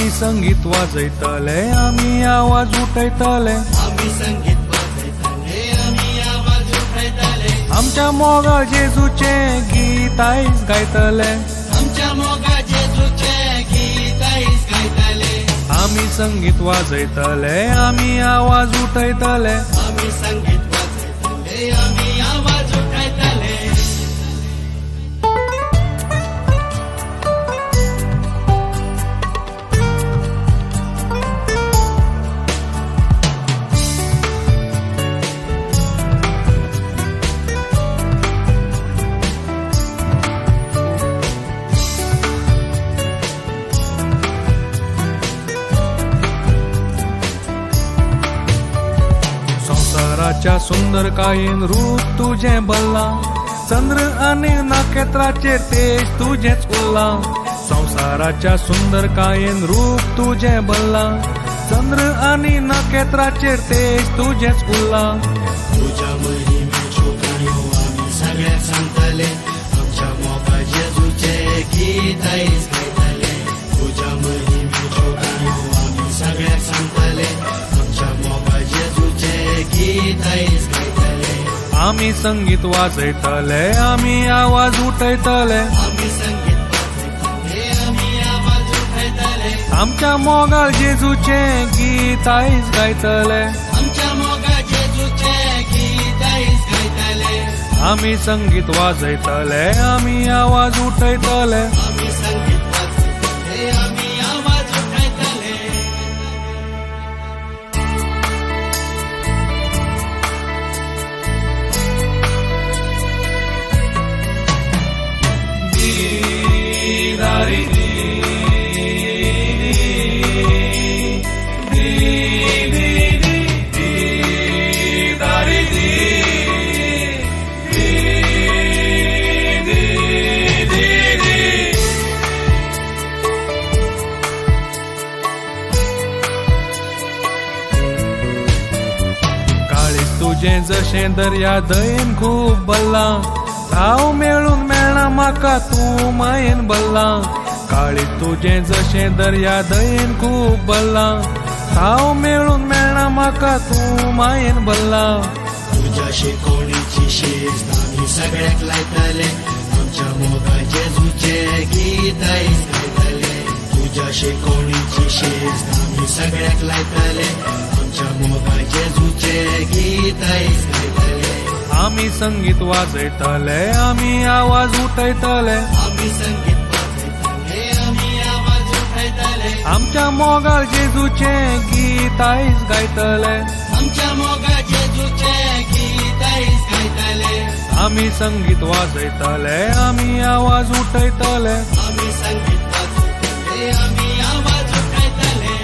आम्ही संगीत वाजयतले आम्ही आवाज उठयतले आम्ही संगीत वाजयतले आम्ही आवाज उठयतले आमच्या मोगाळ जेजूचे गीत आईज गायतले आमच्या मोगा जेजूचे गीत आईज गायतले आम्ही संगीत वाजयतले आम्ही आवाज उठयतले आम्ही संगीत वाजयतले आम्ही आवाज उठयतले संसाराच्या सुंदर कायेन रूप तुझे बल्ला चंद्र आणि नक्षत्राचे तेज तुझेच उल्ला संसाराच्या सुंदर कायेन रूप तुझे बल्ला चंद्र आणि नक्षत्राचे तेज तुझेच उल्ला तुझ्या महिमेचो गाणो आम्ही सगळ्याक सांगतले आमच्या मोगा जेजूचे गीत आईज गायतले तुझ्या महिमेचो गाणो आम्ही सगळ्याक सांगतले आमच्या मोगा जेजूचे गीत आईज गायतले आम्ही संगीत वाजयतले आम्ही आवाज उठयतले आम्ही संगीत वाजयतले आम्ही आवाज उठयतले आमच्या मोगाळ जेजूचे गीत आईज गायतले आमच्या मोगा जेजूचे गीत आईज गायतले आम्ही संगीत वाजयतले आम्ही आवाज उठयतले आम्ही संगीत वाजयतले आम्ही आवाज उठयतले तुझे जशे दर्या दयेन खूप बल्ला धाव मेळून मेळना म्हाका तू मायेन बल्ला काळी तुझे जशे दर्या दयेन खूप बल्ला धाव मेळून मेळना म्हाका तू मायेन बल्ला तुझ्या शिकवणीची शिस्त आम्ही सगळ्याक लायतले आमच्या मोगा जेजूचे गीत आईज गायतले तुझ्या शिकवणीची शिस्त आम्ही सगळ्याक लायतले आमच्या मोगा जेजूचे गीत आईज गायतले आम्ही संगीत वाजयतले आम्ही आवाज उठयतले आम्ही संगीत वाजयतले आम्ही आवाज उठयतले आमच्या मोगाळ जेजूचे गीत आईज गायतले आमच्या मोगा जेजूचे गीत आईज गायतले आम्ही संगीत वाजयतले आम्ही आवाज उठयतले आम्ही संगीत वाजयतले आम्ही आवाज उठयतले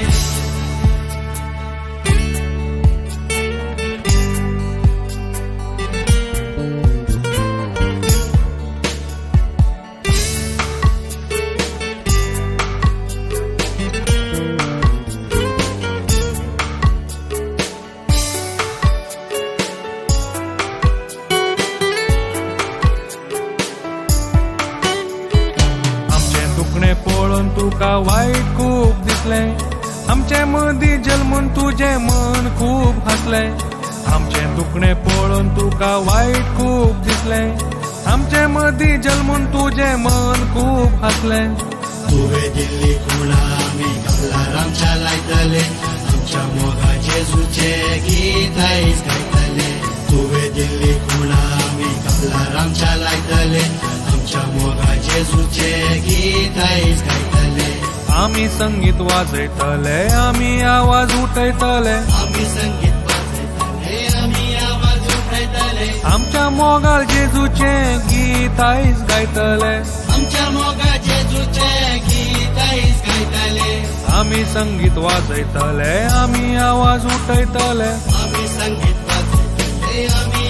दुखणे पळून तुका वाईट खूप दिसले आमचे मदी जल्मून तुझे मन खूप हसले आमचे दुखणे पळून तुका वाईट खूप दिसले आमचे मदी जल्मून तुझे मन खूप हसले तुवे दिल्ली खुणा आम्ही कमलारामच्या लायतले आमच्या मोगा जेजूचे गीत आईज गायतले तुवे दिल्ली खुणा आम्ही कमलारामच्या लायतले आमच्या मोगा जेजूचे गीत आईज गायतले आम्ही संगीत वाजयतले आम्ही आवाज उठयतले आम्ही संगीत वाजयतले आम्ही आवाज उठयतले आमच्या मोगाळ जेजूचे गीत आईज गायतले आमच्या मोगा जेजूचे गीत आईज गायतले आम्ही संगीत वाजयतले आम्ही आवाज उठयतले आम्ही संगीत वाजयतले आम्ही